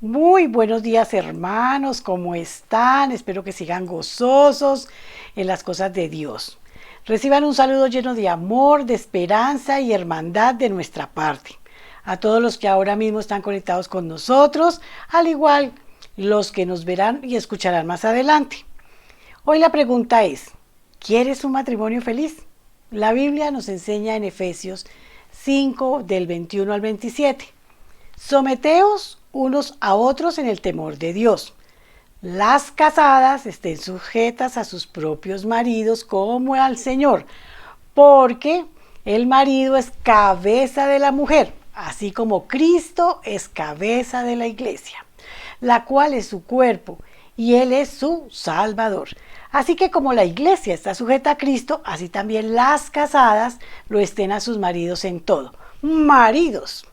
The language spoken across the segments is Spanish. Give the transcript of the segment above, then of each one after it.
Muy buenos días, hermanos, ¿cómo están? Espero que sigan gozosos en las cosas de Dios. Reciban un saludo lleno de amor, de esperanza y hermandad de nuestra parte. A todos los que ahora mismo están conectados con nosotros, al igual los que nos verán y escucharán más adelante. Hoy la pregunta es, ¿quieres un matrimonio feliz? La Biblia nos enseña en Efesios 5 del 21 al 27. Someteos unos a otros en el temor de Dios. Las casadas estén sujetas a sus propios maridos como al Señor, porque el marido es cabeza de la mujer, así como Cristo es cabeza de la iglesia, la cual es su cuerpo, y Él es su Salvador. Así que como la iglesia está sujeta a Cristo, así también las casadas lo estén a sus maridos en todo. Maridos,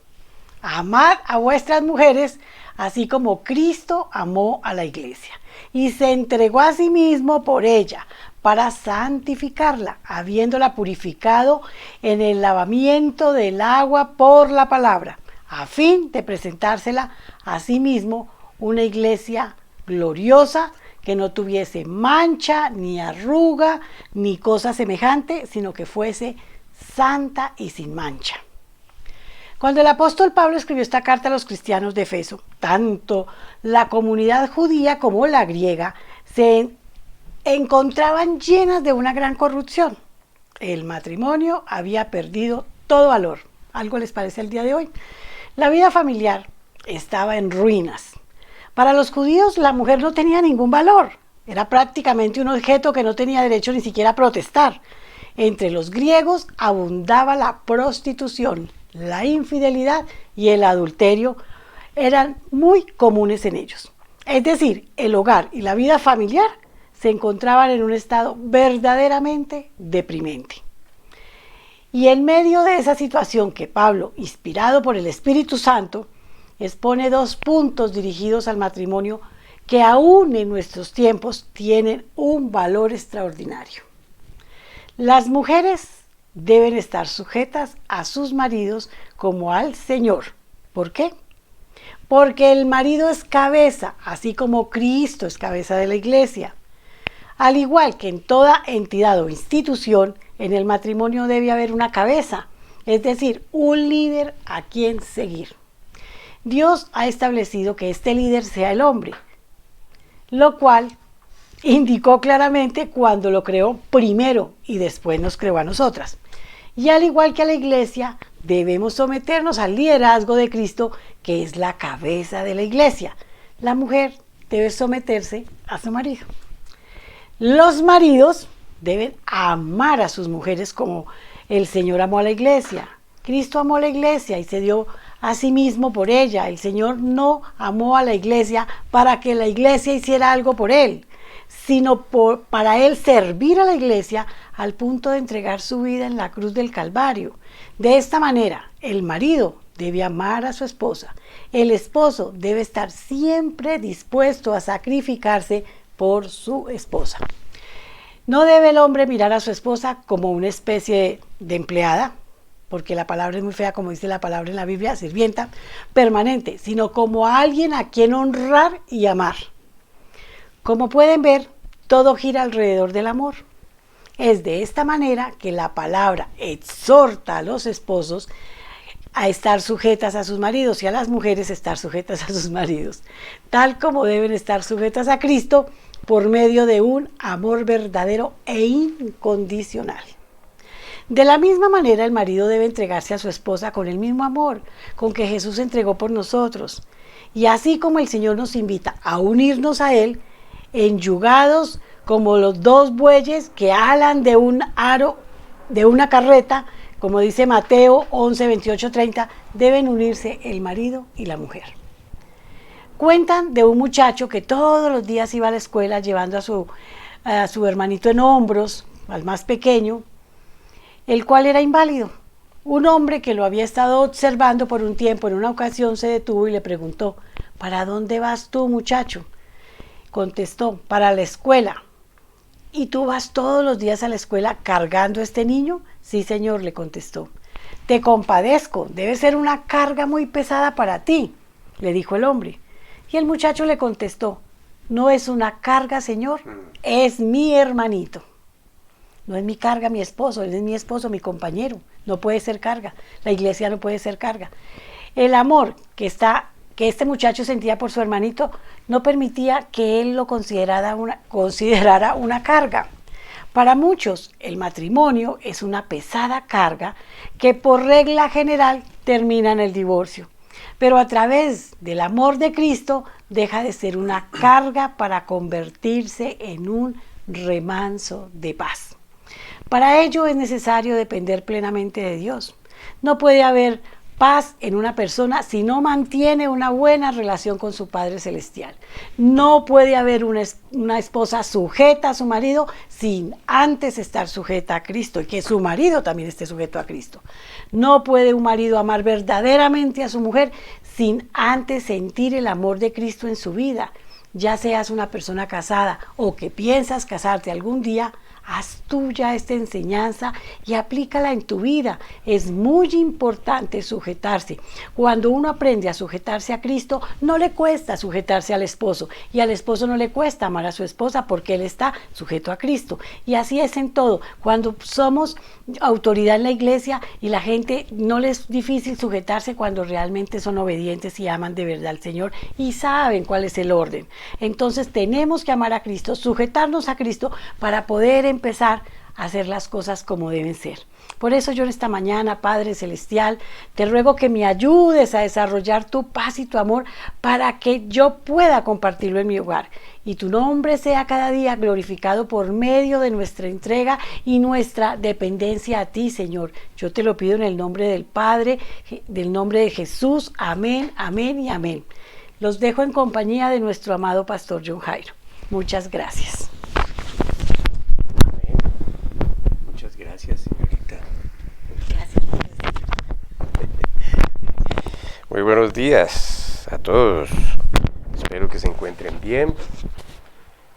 amad a vuestras mujeres, así como Cristo amó a la iglesia y se entregó a sí mismo por ella, para santificarla, habiéndola purificado en el lavamiento del agua por la palabra, a fin de presentársela a sí mismo una iglesia gloriosa, que no tuviese mancha, ni arruga, ni cosa semejante, sino que fuese santa y sin mancha. Cuando el apóstol Pablo escribió esta carta a los cristianos de Efeso, tanto la comunidad judía como la griega se encontraban llenas de una gran corrupción. El matrimonio había perdido todo valor. ¿Algo les parece el día de hoy? La vida familiar estaba en ruinas. Para los judíos la mujer no tenía ningún valor. Era prácticamente un objeto que no tenía derecho ni siquiera a protestar. Entre los griegos abundaba la prostitución, la infidelidad y el adulterio eran muy comunes en ellos. Es decir, el hogar y la vida familiar se encontraban en un estado verdaderamente deprimente. Y en medio de esa situación que Pablo, inspirado por el Espíritu Santo, expone dos puntos dirigidos al matrimonio que aún en nuestros tiempos tienen un valor extraordinario. Las mujeres deben estar sujetas a sus maridos como al Señor. ¿Por qué? Porque el marido es cabeza, así como Cristo es cabeza de la iglesia. Al igual que en toda entidad o institución, en el matrimonio debe haber una cabeza, es decir, un líder a quien seguir. Dios ha establecido que este líder sea el hombre, lo cual indicó claramente cuando lo creó primero y después nos creó a nosotras. Y al igual que a la iglesia, debemos someternos al liderazgo de Cristo, que es la cabeza de la iglesia. La mujer debe someterse a su marido. Los maridos deben amar a sus mujeres como el Señor amó a la iglesia. Cristo amó a la iglesia y se dio a sí mismo por ella. El Señor no amó a la iglesia para que la iglesia hiciera algo por Él, sino para Él servir a la iglesia al punto de entregar su vida en la cruz del Calvario. De esta manera, el marido debe amar a su esposa. El esposo debe estar siempre dispuesto a sacrificarse por su esposa. No debe el hombre mirar a su esposa como una especie de empleada, porque la palabra es muy fea, como dice la palabra en la Biblia, sirvienta, permanente, sino como a alguien a quien honrar y amar. Como pueden ver, todo gira alrededor del amor. Es de esta manera que la palabra exhorta a los esposos a estar sujetas a sus maridos y a las mujeres a estar sujetas a sus maridos, tal como deben estar sujetas a Cristo por medio de un amor verdadero e incondicional. De la misma manera, el marido debe entregarse a su esposa con el mismo amor con que Jesús entregó por nosotros. Y así como el Señor nos invita a unirnos a Él, enyugados como los dos bueyes que alan de un aro de una carreta, como dice Mateo 11, 28, 30, deben unirse el marido y la mujer. Cuentan de un muchacho que todos los días iba a la escuela llevando a su hermanito en hombros, al más pequeño, el cual era inválido. Un hombre que lo había estado observando por un tiempo, en una ocasión se detuvo y le preguntó: ¿para dónde vas tú, muchacho? Contestó: para la escuela. ¿Y tú vas todos los días a la escuela cargando a este niño? Sí, señor, le contestó. Te compadezco, debe ser una carga muy pesada para ti, le dijo el hombre. Y el muchacho le contestó, no es una carga, Señor, es mi hermanito. No es mi carga mi esposo, él es mi esposo, mi compañero. No puede ser carga. La iglesia no puede ser carga. El amor que este muchacho sentía por su hermanito no permitía que él lo considerara una carga. Para muchos, el matrimonio es una pesada carga que por regla general termina en el divorcio. Pero a través del amor de Cristo deja de ser una carga para convertirse en un remanso de paz. Para ello es necesario depender plenamente de Dios. No puede haber paz en una persona si no mantiene una buena relación con su Padre Celestial. No puede haber una esposa sujeta a su marido sin antes estar sujeta a Cristo y que su marido también esté sujeto a Cristo. No puede un marido amar verdaderamente a su mujer sin antes sentir el amor de Cristo en su vida. Ya seas una persona casada o que piensas casarte algún día, haz tuya esta enseñanza y aplícala en tu vida. Es muy importante sujetarse. Cuando uno aprende a sujetarse a Cristo, no le cuesta sujetarse al esposo. Y al esposo no le cuesta amar a su esposa porque él está sujeto a Cristo. Y así es en todo. Cuando somos autoridad en la iglesia y la gente no les es difícil sujetarse cuando realmente son obedientes y aman de verdad al Señor y saben cuál es el orden. Entonces tenemos que amar a Cristo, sujetarnos a Cristo para poder empezar a hacer las cosas como deben ser. Por eso yo en esta mañana, Padre Celestial, te ruego que me ayudes a desarrollar tu paz y tu amor para que yo pueda compartirlo en mi hogar. Y tu nombre sea cada día glorificado por medio de nuestra entrega y nuestra dependencia a ti, Señor. Yo te lo pido en el nombre del Padre, del nombre de Jesús. Amén, amén y amén. Los dejo en compañía de nuestro amado Pastor John Jairo. Muchas gracias. Muchas gracias, señorita. Gracias. Muy buenos días a todos. Espero que se encuentren bien.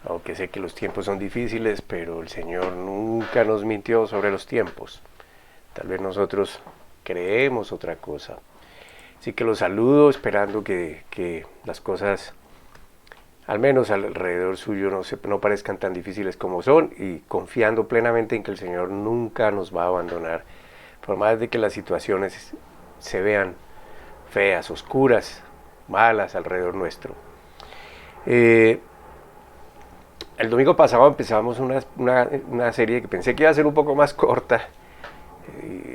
Aunque sé que los tiempos son difíciles, pero el Señor nunca nos mintió sobre los tiempos. Tal vez nosotros creemos otra cosa. Así que los saludo esperando que las cosas, al menos alrededor suyo, no parezcan tan difíciles como son y confiando plenamente en que el Señor nunca nos va a abandonar. Por más de que las situaciones se vean feas, oscuras, malas alrededor nuestro. El domingo pasado empezamos una serie que pensé que iba a ser un poco más corta,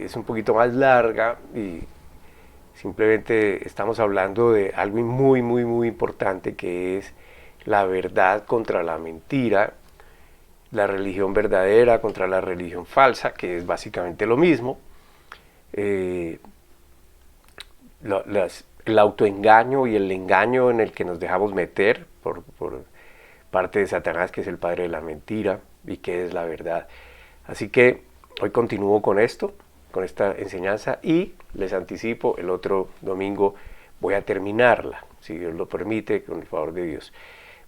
es un poquito más larga y simplemente estamos hablando de algo muy, muy, muy importante que es la verdad contra la mentira, la religión verdadera contra la religión falsa, que es básicamente lo mismo, el autoengaño y el engaño en el que nos dejamos meter por parte de Satanás, que es el padre de la mentira y que es la verdad. Así que hoy continúo con esto, con esta enseñanza y les anticipo, el otro domingo voy a terminarla, si Dios lo permite, con el favor de Dios.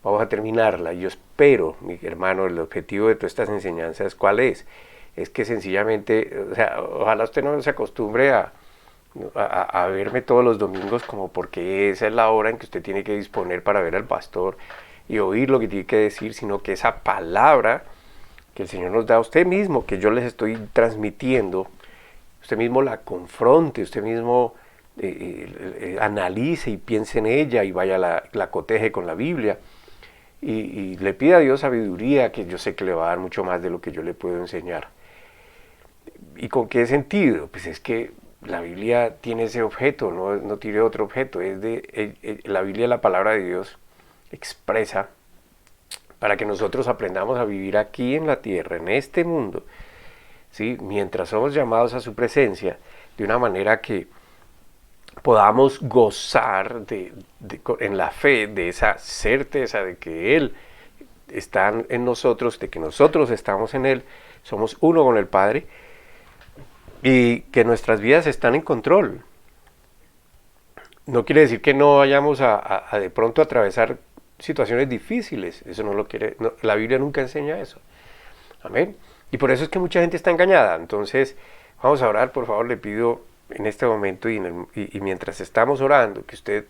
Vamos a terminarla. Yo espero, mi hermano, el objetivo de todas estas enseñanzas, ¿cuál es? Es que sencillamente, o sea, ojalá usted no se acostumbre a verme todos los domingos como porque esa es la hora en que usted tiene que disponer para ver al pastor y oír lo que tiene que decir, sino que esa palabra que el Señor nos da a usted mismo, que yo les estoy transmitiendo, usted mismo la confronte, usted mismo analice y piense en ella y vaya la coteje con la Biblia y le pida a Dios sabiduría, que yo sé que le va a dar mucho más de lo que yo le puedo enseñar. ¿Y con qué sentido? Pues es que la Biblia tiene ese objeto, no tiene otro objeto, la Biblia es la palabra de Dios expresa para que nosotros aprendamos a vivir aquí en la tierra, en este mundo, ¿sí? Mientras somos llamados a su presencia, de una manera que podamos gozar en la fe de esa certeza de que Él está en nosotros, de que nosotros estamos en Él, somos uno con el Padre y que nuestras vidas están en control. No quiere decir que no vayamos a de pronto atravesar situaciones difíciles, eso no lo quiere, la Biblia nunca enseña eso. Amén. Y por eso es que mucha gente está engañada. Entonces, vamos a orar, por favor, le pido en este momento y mientras estamos orando, que usted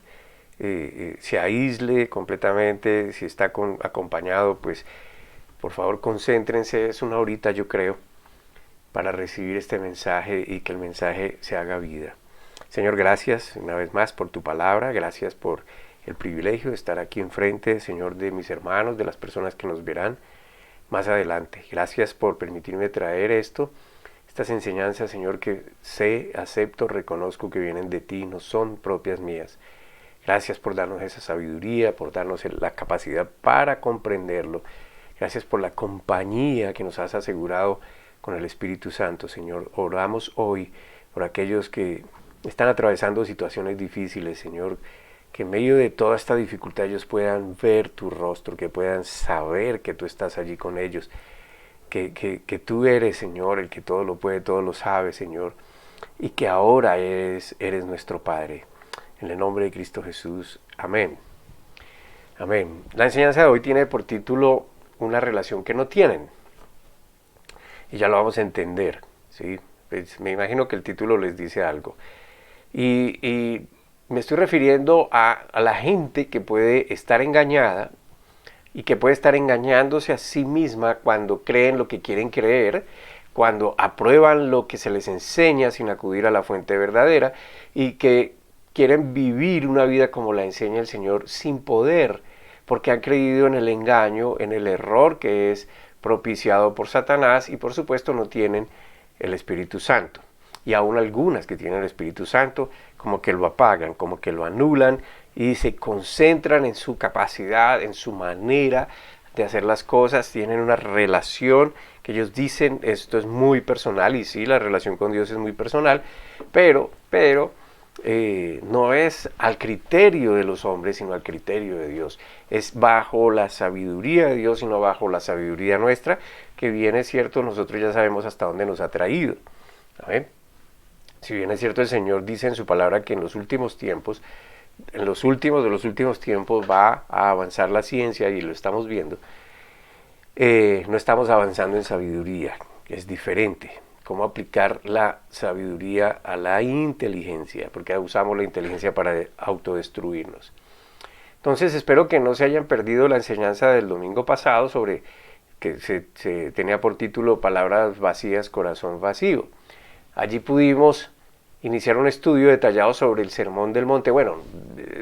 se aísle completamente. Si está acompañado, pues por favor concéntrense, es una horita yo creo, para recibir este mensaje y que el mensaje se haga vida. Señor, gracias una vez más por tu palabra, gracias por el privilegio de estar aquí enfrente, Señor, de mis hermanos, de las personas que nos verán más adelante. Gracias por permitirme traer estas enseñanzas, Señor, que sé, acepto, reconozco que vienen de ti, no son propias mías. Gracias por darnos esa sabiduría, por darnos la capacidad para comprenderlo. Gracias por la compañía que nos has asegurado con el Espíritu Santo, Señor. Oramos hoy por aquellos que están atravesando situaciones difíciles, Señor, que en medio de toda esta dificultad ellos puedan ver tu rostro, que puedan saber que tú estás allí con ellos, que tú eres, Señor, el que todo lo puede, todo lo sabe, Señor, y que ahora eres nuestro Padre. En el nombre de Cristo Jesús. Amén. Amén. La enseñanza de hoy tiene por título una relación que no tienen. Y ya lo vamos a entender, ¿sí? Pues me imagino que el título les dice algo. Y me estoy refiriendo a la gente que puede estar engañada y que puede estar engañándose a sí misma cuando creen lo que quieren creer, cuando aprueban lo que se les enseña sin acudir a la fuente verdadera y que quieren vivir una vida como la enseña el Señor sin poder, porque han creído en el engaño, en el error que es propiciado por Satanás y por supuesto no tienen el Espíritu Santo. Y aún algunas que tienen el Espíritu Santo como que lo apagan, como que lo anulan y se concentran en su capacidad, en su manera de hacer las cosas, tienen una relación que ellos dicen esto es muy personal y sí, la relación con Dios es muy personal, pero no es al criterio de los hombres, sino al criterio de Dios. Es bajo la sabiduría de Dios y no bajo la sabiduría nuestra, que bien es cierto, nosotros ya sabemos hasta dónde nos ha traído. ¿Saben? Si bien es cierto, el Señor dice en su palabra que en los últimos tiempos, en los últimos de los últimos tiempos va a avanzar la ciencia y lo estamos viendo, no estamos avanzando en sabiduría, es diferente. Cómo aplicar la sabiduría a la inteligencia, porque usamos la inteligencia para autodestruirnos. Entonces espero que no se hayan perdido la enseñanza del domingo pasado sobre que se tenía por título Palabras vacías, corazón vacío. Allí pudimos iniciar un estudio detallado sobre el Sermón del Monte. Bueno,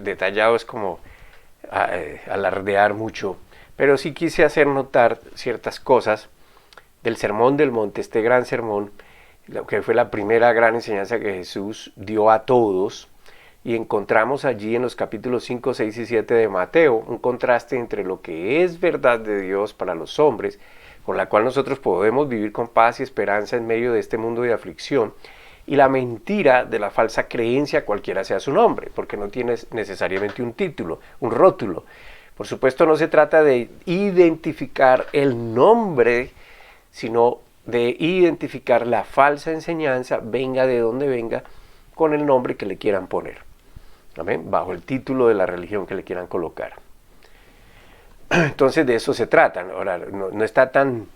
detallado es como alardear mucho, pero sí quise hacer notar ciertas cosas del Sermón del Monte, este gran sermón, que fue la primera gran enseñanza que Jesús dio a todos, y encontramos allí en los capítulos 5, 6 y 7 de Mateo un contraste entre lo que es verdad de Dios para los hombres, con la cual nosotros podemos vivir con paz y esperanza en medio de este mundo de aflicción, y la mentira de la falsa creencia, cualquiera sea su nombre, porque no tiene necesariamente un título, un rótulo. Por supuesto no se trata de identificar el nombre, sino de identificar la falsa enseñanza, venga de donde venga, con el nombre que le quieran poner. ¿Amén? Bajo el título de la religión que le quieran colocar. Entonces de eso se trata. Ahora, no está tan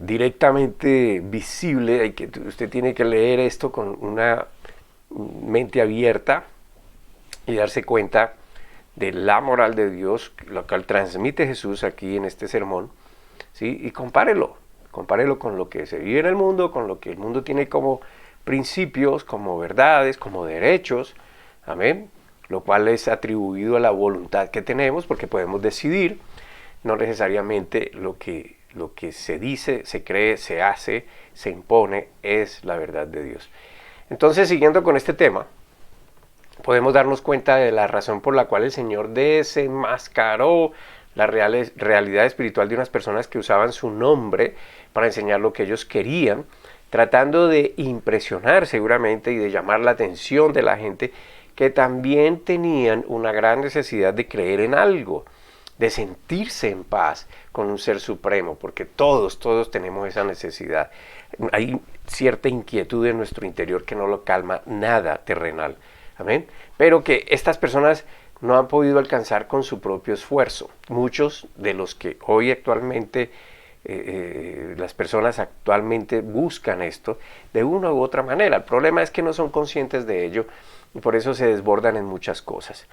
directamente visible, usted tiene que leer esto con una mente abierta y darse cuenta de la moral de Dios, lo cual transmite Jesús aquí en este sermón. ¿Sí? Y compárelo con lo que se vive en el mundo, con lo que el mundo tiene como principios, como verdades, como derechos, amén, lo cual es atribuido a la voluntad que tenemos, porque podemos decidir, no necesariamente lo que se dice, se cree, se hace, se impone, es la verdad de Dios. Entonces, siguiendo con este tema, podemos darnos cuenta de la razón por la cual el Señor desenmascaró la realidad espiritual de unas personas que usaban su nombre para enseñar lo que ellos querían, tratando de impresionar seguramente y de llamar la atención de la gente que también tenían una gran necesidad de creer en algo, de sentirse en paz con un ser supremo, porque todos tenemos esa necesidad. Hay cierta inquietud en nuestro interior que no lo calma nada terrenal, amén, pero que estas personas no han podido alcanzar con su propio esfuerzo. Muchos de los que hoy actualmente, las personas actualmente buscan esto de una u otra manera. El problema es que no son conscientes de ello y por eso se desbordan en muchas cosas.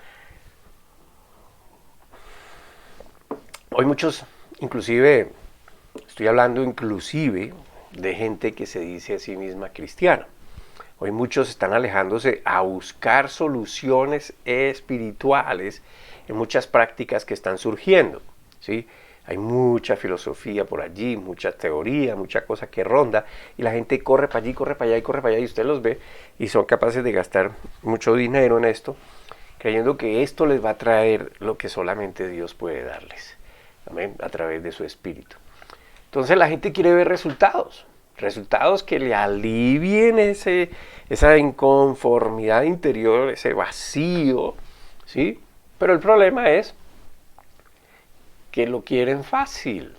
Hoy muchos, inclusive, estoy hablando inclusive de gente que se dice a sí misma cristiana. Hoy muchos están alejándose a buscar soluciones espirituales en muchas prácticas que están surgiendo, ¿sí? Hay mucha filosofía por allí, mucha teoría, mucha cosa que ronda, y la gente corre para allí, corre para allá y corre para allá, y usted los ve, y son capaces de gastar mucho dinero en esto, creyendo que esto les va a traer lo que solamente Dios puede darles, ¿amén? A través de su espíritu. Entonces la gente quiere ver resultados que le alivien esa inconformidad interior, ese vacío, ¿sí? Pero el problema es que lo quieren fácil.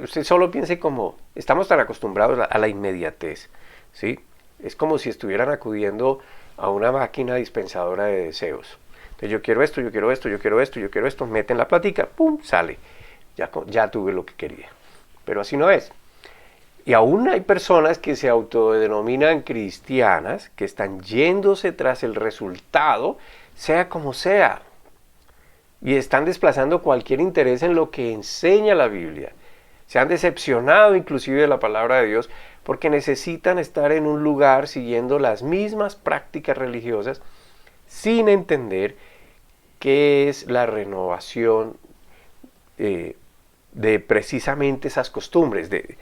Usted solo piense como, estamos tan acostumbrados a la inmediatez, ¿sí? Es como si estuvieran acudiendo a una máquina dispensadora de deseos. Entonces yo quiero esto, yo quiero esto, yo quiero esto, yo quiero esto, meten la platica, ¡pum!, sale. Ya tuve lo que quería. Pero así no es. Y aún hay personas que se autodenominan cristianas, que están yéndose tras el resultado, sea como sea. Y están desplazando cualquier interés en lo que enseña la Biblia. Se han decepcionado inclusive de la palabra de Dios porque necesitan estar en un lugar siguiendo las mismas prácticas religiosas sin entender qué es la renovación de precisamente esas costumbres, de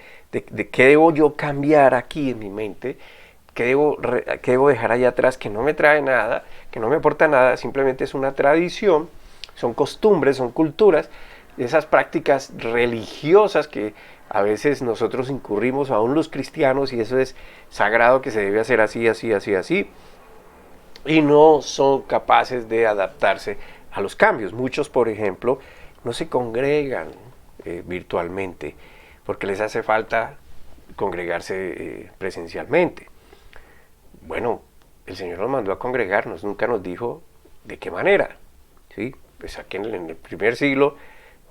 qué debo yo cambiar aquí en mi mente, qué debo dejar allá atrás que no me trae nada, que no me aporta nada, simplemente es una tradición, son costumbres, son culturas, esas prácticas religiosas que a veces nosotros incurrimos, aún los cristianos, y eso es sagrado que se debe hacer así, así, así, así, y no son capaces de adaptarse a los cambios. Muchos, por ejemplo, no se congregan virtualmente porque les hace falta congregarse presencialmente. Bueno, el Señor nos mandó a congregarnos, nunca nos dijo de qué manera, ¿sí? Pues aquí en el primer siglo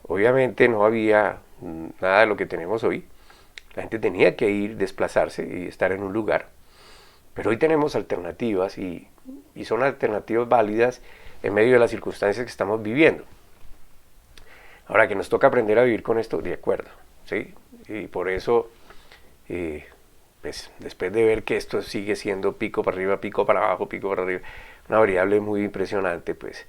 obviamente no había nada de lo que tenemos hoy. La gente tenía que ir, desplazarse y estar en un lugar. Pero hoy tenemos alternativas y son alternativas válidas en medio de las circunstancias que estamos viviendo. Ahora que nos toca aprender a vivir con esto, de acuerdo, ¿sí? Y por eso, pues, después de ver que esto sigue siendo pico para arriba, pico para abajo, pico para arriba, una variable muy impresionante, pues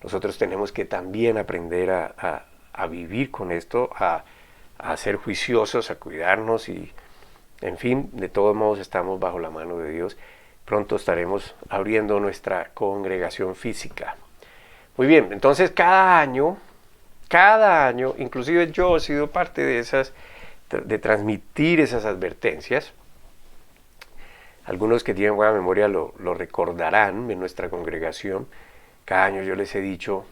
nosotros tenemos que también aprender a vivir con esto, a ser juiciosos, a cuidarnos y, en fin, de todos modos estamos bajo la mano de Dios. Pronto estaremos abriendo nuestra congregación física. Muy bien, entonces cada año, inclusive yo he sido parte de transmitir esas advertencias. Algunos que tienen buena memoria lo recordarán en nuestra congregación. Cada año yo les he dicho,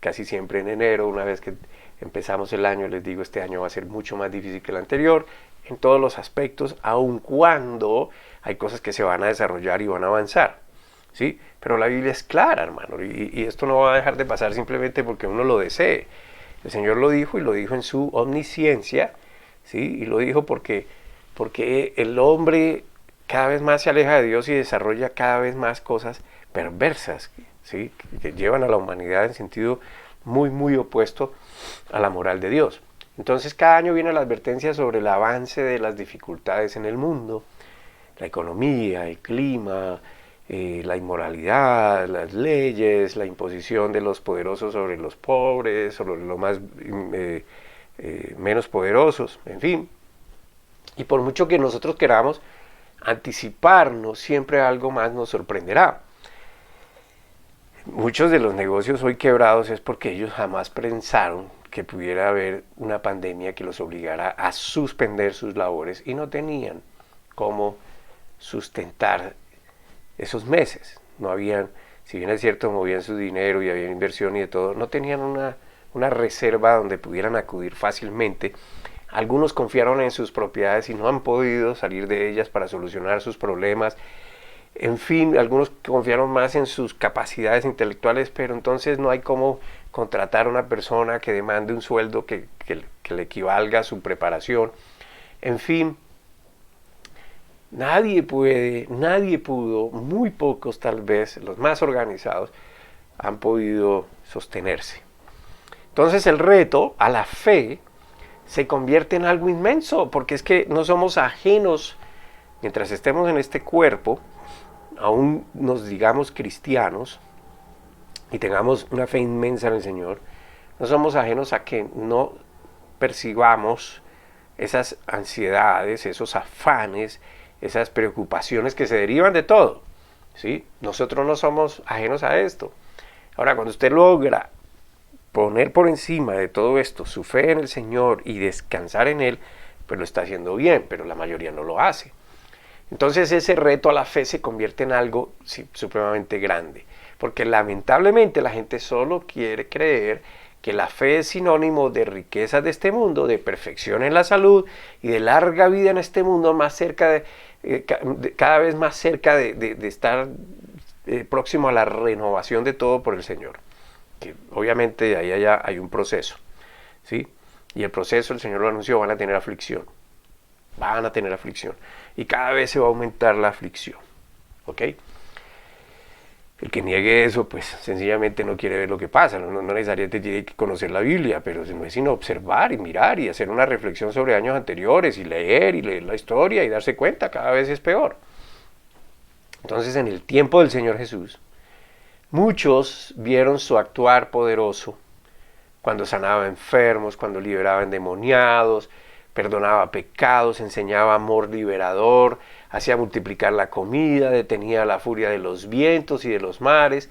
casi siempre en enero, una vez que empezamos el año, les digo, este año va a ser mucho más difícil que el anterior, en todos los aspectos, aun cuando hay cosas que se van a desarrollar y van a avanzar, ¿sí? Pero la Biblia es clara, hermano, y esto no va a dejar de pasar simplemente porque uno lo desee. El Señor lo dijo, y lo dijo en su omnisciencia, ¿sí? Y lo dijo porque el hombre cada vez más se aleja de Dios y desarrolla cada vez más cosas perversas, ¿sí? Que llevan a la humanidad en sentido muy, muy opuesto a la moral de Dios. Entonces cada año viene la advertencia sobre el avance de las dificultades en el mundo, la economía, el clima, la inmoralidad, las leyes, la imposición de los poderosos sobre los pobres, sobre los más menos poderosos, en fin. Y por mucho que nosotros queramos anticiparnos, siempre algo más nos sorprenderá. Muchos de los negocios hoy quebrados es porque ellos jamás pensaron que pudiera haber una pandemia que los obligara a suspender sus labores y no tenían cómo sustentar esos meses. No habían, si bien es cierto, movían su dinero y había inversión y de todo, no tenían una reserva donde pudieran acudir fácilmente. Algunos confiaron en sus propiedades y no han podido salir de ellas para solucionar sus problemas. En fin, algunos confiaron más en sus capacidades intelectuales, pero entonces no hay cómo contratar a una persona que demande un sueldo que le equivalga a su preparación. En fin, nadie pudo, muy pocos tal vez, los más organizados, han podido sostenerse. Entonces el reto a la fe se convierte en algo inmenso, porque es que no somos ajenos, mientras estemos en este cuerpo, aún nos digamos cristianos y tengamos una fe inmensa en el Señor, no somos ajenos a que no percibamos esas ansiedades, esos afanes, esas preocupaciones que se derivan de todo, ¿sí? Nosotros no somos ajenos a esto. Ahora, cuando usted logra poner por encima de todo esto su fe en el Señor y descansar en Él, pues lo está haciendo bien, pero la mayoría no lo hace. Entonces ese reto a la fe se convierte en algo supremamente grande, porque lamentablemente la gente solo quiere creer que la fe es sinónimo de riquezas de este mundo, de perfección en la salud y de larga vida en este mundo, más cerca cada vez más cerca de estar próximo a la renovación de todo por el Señor. Que obviamente ahí allá hay un proceso, ¿sí? Y el proceso, el Señor lo anunció, van a tener aflicción. Van a tener aflicción. Y cada vez se va a aumentar la aflicción, ¿ok? El que niegue eso, pues sencillamente no quiere ver lo que pasa, no necesariamente tiene que conocer la Biblia, pero no es sino observar y mirar y hacer una reflexión sobre años anteriores y leer la historia y darse cuenta, cada vez es peor. Entonces, en el tiempo del Señor Jesús, muchos vieron su actuar poderoso cuando sanaba enfermos, cuando liberaba endemoniados, perdonaba pecados, enseñaba amor liberador, hacía multiplicar la comida, detenía la furia de los vientos y de los mares,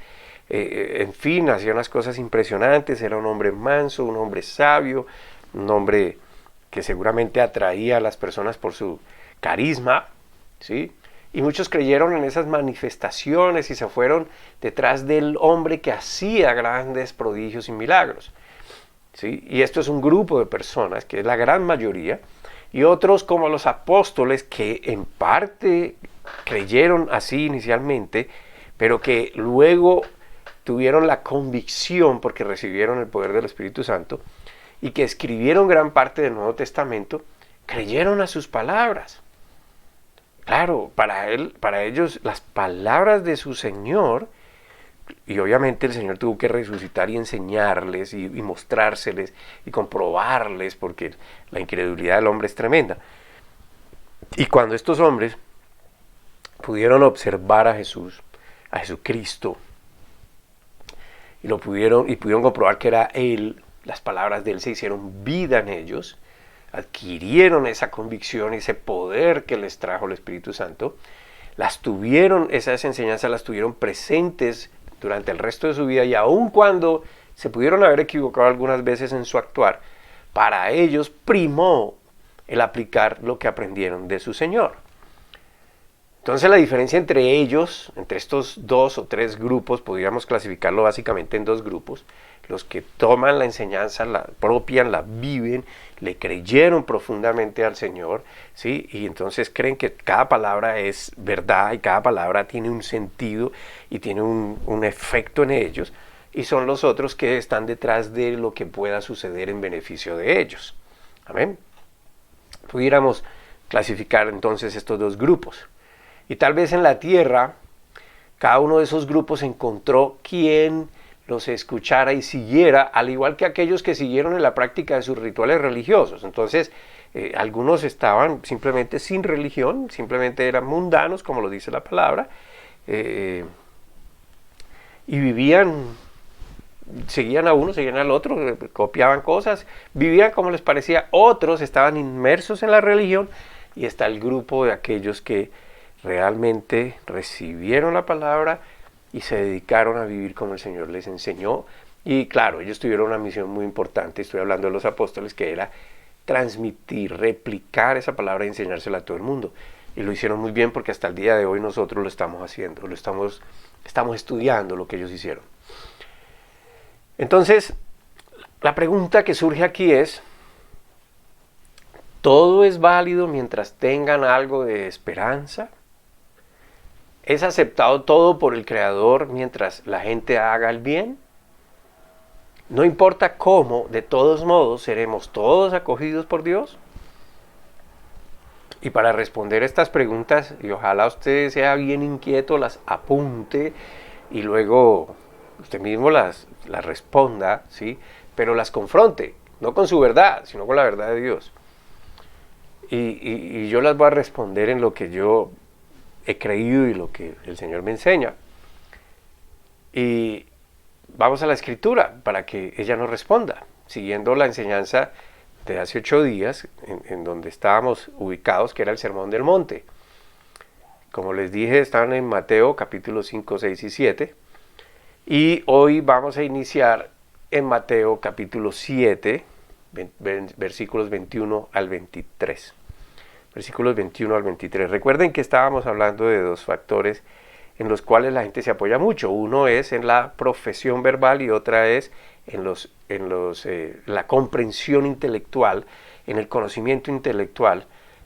en fin, hacía unas cosas impresionantes, era un hombre manso, un hombre sabio, un hombre que seguramente atraía a las personas por su carisma, ¿sí? Y muchos creyeron en esas manifestaciones y se fueron detrás del hombre que hacía grandes prodigios y milagros, ¿sí? Y esto es un grupo de personas, que es la gran mayoría, y otros como los apóstoles que en parte creyeron así inicialmente, pero que luego tuvieron la convicción porque recibieron el poder del Espíritu Santo y que escribieron gran parte del Nuevo Testamento, creyeron a sus palabras. Claro, para ellos las palabras de su Señor, y obviamente el Señor tuvo que resucitar y enseñarles y mostrárseles y comprobarles, porque la incredulidad del hombre es tremenda. Y cuando estos hombres pudieron observar a Jesús, a Jesucristo, y pudieron comprobar que era Él, las palabras de Él se hicieron vida en ellos, adquirieron esa convicción y ese poder que les trajo el Espíritu Santo, esas enseñanzas las tuvieron presentes durante el resto de su vida, y aun cuando se pudieron haber equivocado algunas veces en su actuar, para ellos primó el aplicar lo que aprendieron de su Señor. Entonces la diferencia entre ellos, entre estos dos o tres grupos, podríamos clasificarlo básicamente en dos grupos: los que toman la enseñanza, la apropian, la viven, le creyeron profundamente al Señor, ¿sí? Y entonces creen que cada palabra es verdad y cada palabra tiene un sentido y tiene un efecto en ellos, y son los otros que están detrás de lo que pueda suceder en beneficio de ellos. Amén. Pudiéramos clasificar entonces estos dos grupos. Y tal vez en la tierra, cada uno de esos grupos encontró quien los escuchara y siguiera, al igual que aquellos que siguieron en la práctica de sus rituales religiosos. Entonces, algunos estaban simplemente sin religión, simplemente eran mundanos, como lo dice la palabra, y vivían, seguían a uno, seguían al otro, copiaban cosas, vivían como les parecía. Otros estaban inmersos en la religión, y está el grupo de aquellos que realmente recibieron la palabra y se dedicaron a vivir como el Señor les enseñó. Y claro, ellos tuvieron una misión muy importante, estoy hablando de los apóstoles, que era transmitir, replicar esa palabra y enseñársela a todo el mundo. Y lo hicieron muy bien, porque hasta el día de hoy nosotros lo estamos haciendo, estamos estudiando lo que ellos hicieron. Entonces, la pregunta que surge aquí es: ¿todo es válido mientras tengan algo de esperanza? ¿Es aceptado todo por el Creador mientras la gente haga el bien? No importa cómo, de todos modos, ¿seremos todos acogidos por Dios? Y para responder estas preguntas, y ojalá usted sea bien inquieto, las apunte y luego usted mismo las responda, ¿sí? pero las confronte, no con su verdad, sino con la verdad de Dios. Y yo las voy a responder en lo que yo he creído y lo que el Señor me enseña. Y vamos a la Escritura para que ella nos responda, siguiendo la enseñanza de hace 8 días, en donde estábamos ubicados, que era el Sermón del Monte. Como les dije, están en Mateo capítulo 5, 6 y 7. Y hoy vamos a iniciar en Mateo capítulo 7, versículos 21 al 23. Versículos 21 al 23. Recuerden que estábamos hablando de 2 factores en los cuales la gente se apoya mucho. Uno es en la profesión verbal y otra es en la comprensión intelectual, en el conocimiento intelectual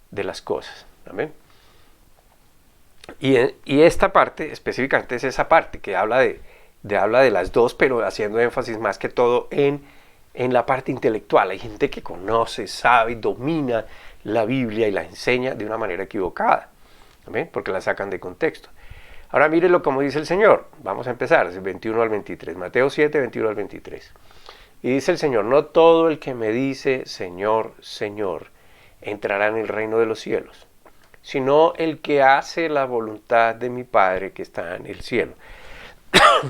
de las cosas. ¿Amén? Y esta parte, específicamente, es esa parte que habla de las dos, pero haciendo énfasis más que todo en la parte intelectual. Hay gente que conoce, sabe, domina la Biblia y la enseña de una manera equivocada, ¿amén? Porque la sacan de contexto. Ahora mírenlo como dice el Señor. Vamos a empezar, es 21 al 23. Mateo 7, 21 al 23. Y dice el Señor: no todo el que me dice Señor, Señor, entrará en el reino de los cielos, sino el que hace la voluntad de mi Padre que está en el cielo.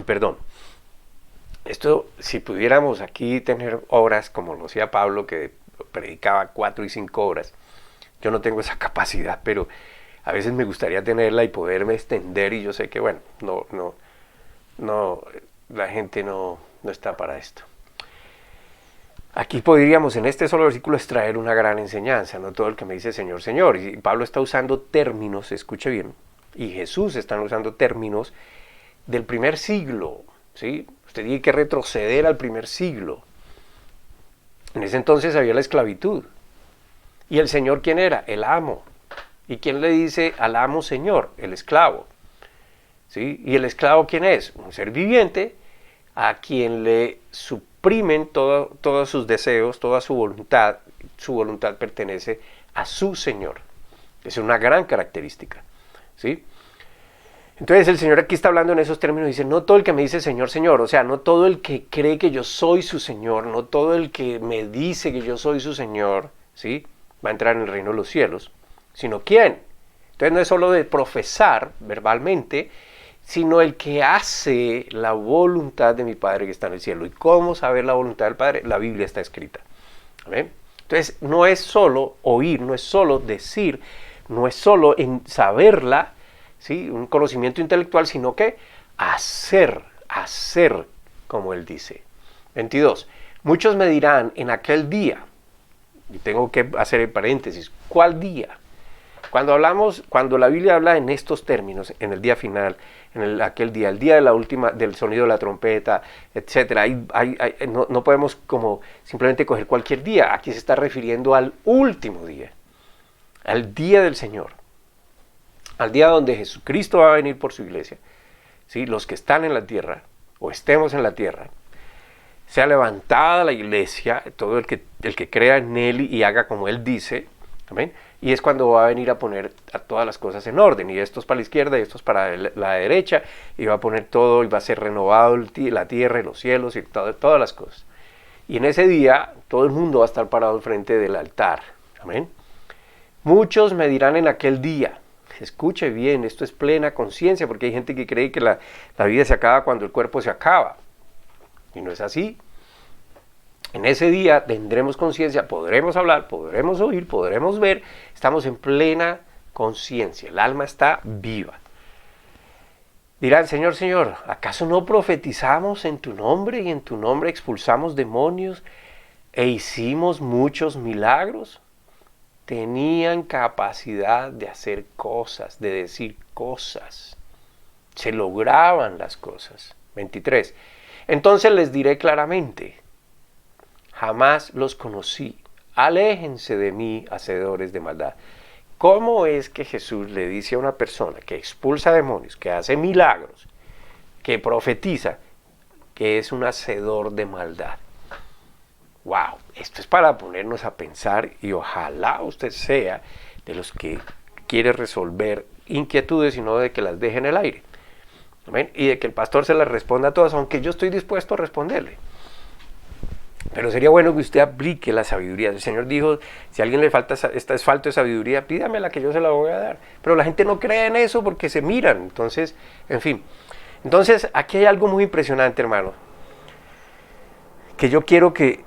Perdón. Esto, si pudiéramos aquí tener horas, como lo hacía Pablo, que predicaba 4 y 5 horas, yo no tengo esa capacidad, pero a veces me gustaría tenerla y poderme extender, y yo sé que, bueno, la gente no está para esto. Aquí podríamos en este solo versículo extraer una gran enseñanza. No todo el que me dice Señor, Señor. Y Pablo está usando términos, escuche bien, y Jesús están usando términos del primer siglo, ¿sí? Usted tiene que retroceder al primer siglo. En ese entonces había la esclavitud. ¿Y el Señor quién era? El amo. ¿Y quién le dice al amo Señor? El esclavo. ¿Sí? ¿Y el esclavo quién es? Un ser viviente a quien le suprimen todos sus deseos, toda su voluntad. Su voluntad pertenece a su Señor. Es una gran característica. ¿Sí? Entonces el Señor aquí está hablando en esos términos, dice: no todo el que me dice Señor, Señor, o sea, no todo el que cree que yo soy su Señor, no todo el que me dice que yo soy su Señor, ¿sí?, va a entrar en el reino de los cielos, sino ¿quién? Entonces no es solo de profesar verbalmente, sino el que hace la voluntad de mi Padre que está en el cielo. ¿Y cómo saber la voluntad del Padre? La Biblia está escrita. ¿Amén? Entonces no es solo oír, no es solo decir, no es solo en saberla, ¿sí?, un conocimiento intelectual, sino que hacer como Él dice. 22. Muchos me dirán en aquel día, y tengo que hacer el paréntesis, ¿cuál día? Cuando la Biblia habla en estos términos, en el día final, aquel día, el día de la última, del sonido de la trompeta, etcétera, no podemos como simplemente coger cualquier día. Aquí se está refiriendo al último día, al día del Señor, al día donde Jesucristo va a venir por su iglesia, ¿sí? Los que están en la tierra, o estemos en la tierra, sea levantada la iglesia, todo el que crea en Él y haga como Él dice, ¿amén? Y es cuando va a venir a poner a todas las cosas en orden, y estos para la izquierda y estos para la derecha, y va a poner todo, y va a ser renovado la tierra y los cielos y todas las cosas. Y en ese día todo el mundo va a estar parado enfrente del altar, ¿amén? Muchos me dirán en aquel día, escuche bien, esto es plena conciencia, porque hay gente que cree que la vida se acaba cuando el cuerpo se acaba, y no es así. En ese día tendremos conciencia, podremos hablar, podremos oír, podremos ver, estamos en plena conciencia, el alma está viva. Dirán: Señor, Señor, ¿acaso no profetizamos en tu nombre y en tu nombre expulsamos demonios e hicimos muchos milagros? Tenían capacidad de hacer cosas, de decir cosas, se lograban las cosas. 23. Entonces les diré claramente: jamás los conocí, aléjense de mí, hacedores de maldad. ¿Cómo es que Jesús le dice a una persona que expulsa demonios, que hace milagros, que profetiza, que es un hacedor de maldad? ¡Wow! Esto es para ponernos a pensar, y ojalá usted sea de los que quiere resolver inquietudes y no de que las deje en el aire. ¿Amén? Y de que el pastor se las responda a todas, aunque yo estoy dispuesto a responderle. Pero sería bueno que usted aplique la sabiduría. El Señor dijo, si a alguien le falta es falto de sabiduría, pídamela que yo se la voy a dar. Pero la gente no cree en eso porque se miran. Entonces, en fin. Entonces, aquí hay algo muy impresionante, hermano. Que yo quiero que,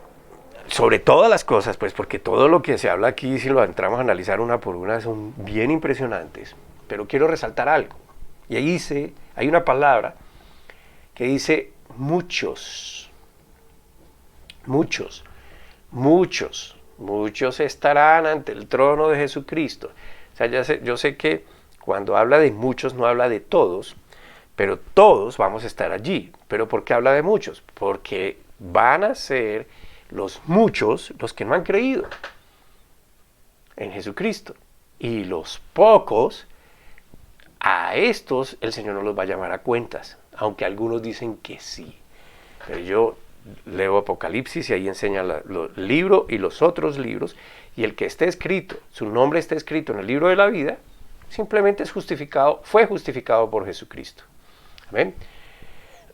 sobre todas las cosas, pues porque todo lo que se habla aquí, si lo entramos a analizar una por una, son bien impresionantes. Pero quiero resaltar algo. Y ahí hay una palabra que dice muchos. Muchos estarán ante el trono de Jesucristo. O sea, yo sé que cuando habla de muchos no habla de todos, pero todos vamos a estar allí. ¿Pero por qué habla de muchos? Porque van a ser los muchos los que no han creído en Jesucristo. Y los pocos, a estos el Señor no los va a llamar a cuentas, aunque algunos dicen que sí. Pero yo leo Apocalipsis y ahí enseña los libros y los otros libros, y el que esté escrito, su nombre esté escrito en el libro de la vida, simplemente fue justificado por Jesucristo. ¿Amén?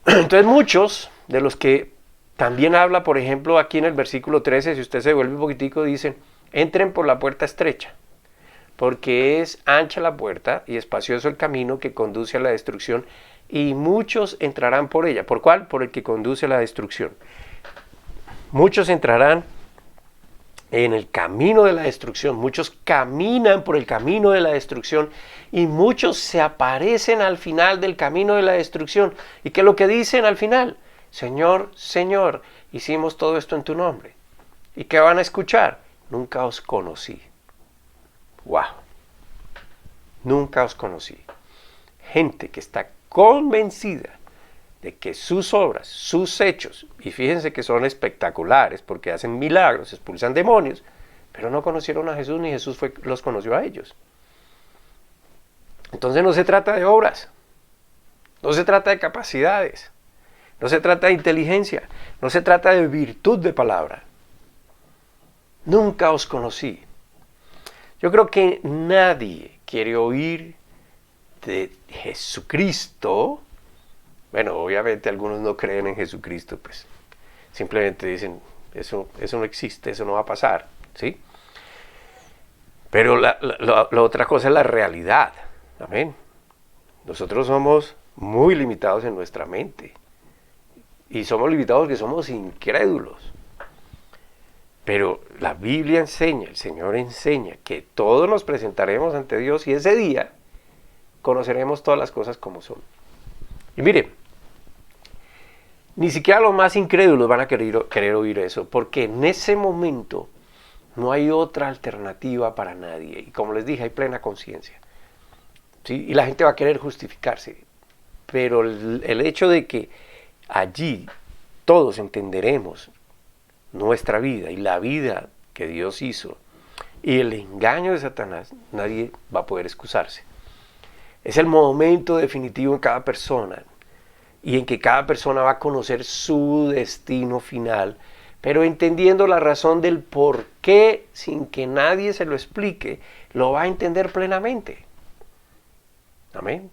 Entonces muchos de los que también habla, por ejemplo, aquí en el versículo 13, si usted se vuelve un poquitico, dicen, entren por la puerta estrecha, porque es ancha la puerta y espacioso el camino que conduce a la destrucción, y muchos entrarán por ella. ¿Por cuál? Por el que conduce a la destrucción. Muchos entrarán en el camino de la destrucción, muchos caminan por el camino de la destrucción, y muchos se aparecen al final del camino de la destrucción. ¿Y qué es lo que dicen al final? Señor, Señor, hicimos todo esto en tu nombre. ¿Y qué van a escuchar? Nunca os conocí. ¡Wow! Nunca os conocí. Gente que está convencida de que sus obras, sus hechos, y fíjense que son espectaculares porque hacen milagros, expulsan demonios, pero no conocieron a Jesús ni Jesús los conoció a ellos. Entonces no se trata de obras, no se trata de capacidades, no se trata de inteligencia, no se trata de virtud de palabra. Nunca os conocí. Yo creo que nadie quiere oír de Jesucristo. Bueno, obviamente algunos no creen en Jesucristo, pues simplemente dicen, eso no existe, eso no va a pasar, ¿sí? Pero la otra cosa es la realidad, amén. Nosotros somos muy limitados en nuestra mente, y somos limitados porque somos incrédulos. Pero la Biblia enseña, el Señor enseña que todos nos presentaremos ante Dios, y ese día conoceremos todas las cosas como son. Y miren, ni siquiera los más incrédulos van a querer oír eso, porque en ese momento no hay otra alternativa para nadie. Y como les dije, hay plena conciencia, ¿sí? Y la gente va a querer justificarse. Pero el hecho de que allí todos entenderemos nuestra vida y la vida que Dios hizo y el engaño de Satanás, nadie va a poder excusarse. Es el momento definitivo en cada persona, y en que cada persona va a conocer su destino final, pero entendiendo la razón del por qué, sin que nadie se lo explique, lo va a entender plenamente. Amén.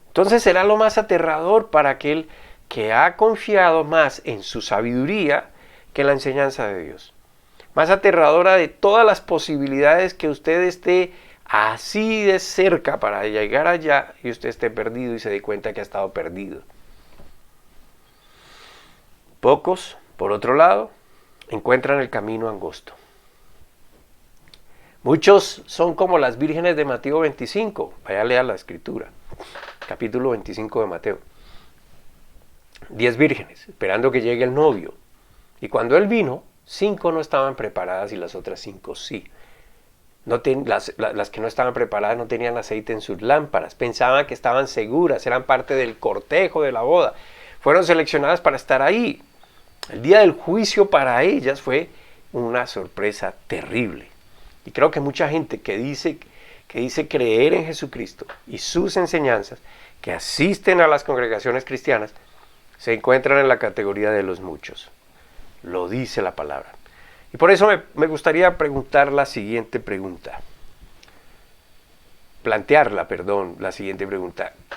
Entonces será lo más aterrador para aquel que ha confiado más en su sabiduría que en la enseñanza de Dios. Más aterradora de todas las posibilidades que usted esté así de cerca para llegar allá y usted esté perdido y se dé cuenta que ha estado perdido. Pocos, por otro lado, encuentran el camino angosto. Muchos son como las vírgenes de Mateo 25. Vaya a leer la escritura, capítulo 25 de Mateo. 10 vírgenes, esperando que llegue el novio. Y cuando él vino, 5 no estaban preparadas y las otras 5 sí. Las que no estaban preparadas no tenían aceite en sus lámparas, pensaban que estaban seguras, eran parte del cortejo de la boda, fueron seleccionadas para estar ahí. El día del juicio para ellas fue una sorpresa terrible. Y creo que mucha gente que dice creer en Jesucristo y sus enseñanzas, que asisten a las congregaciones cristianas, se encuentran en la categoría de los muchos. Lo dice la palabra. Y por eso me gustaría plantear la siguiente pregunta.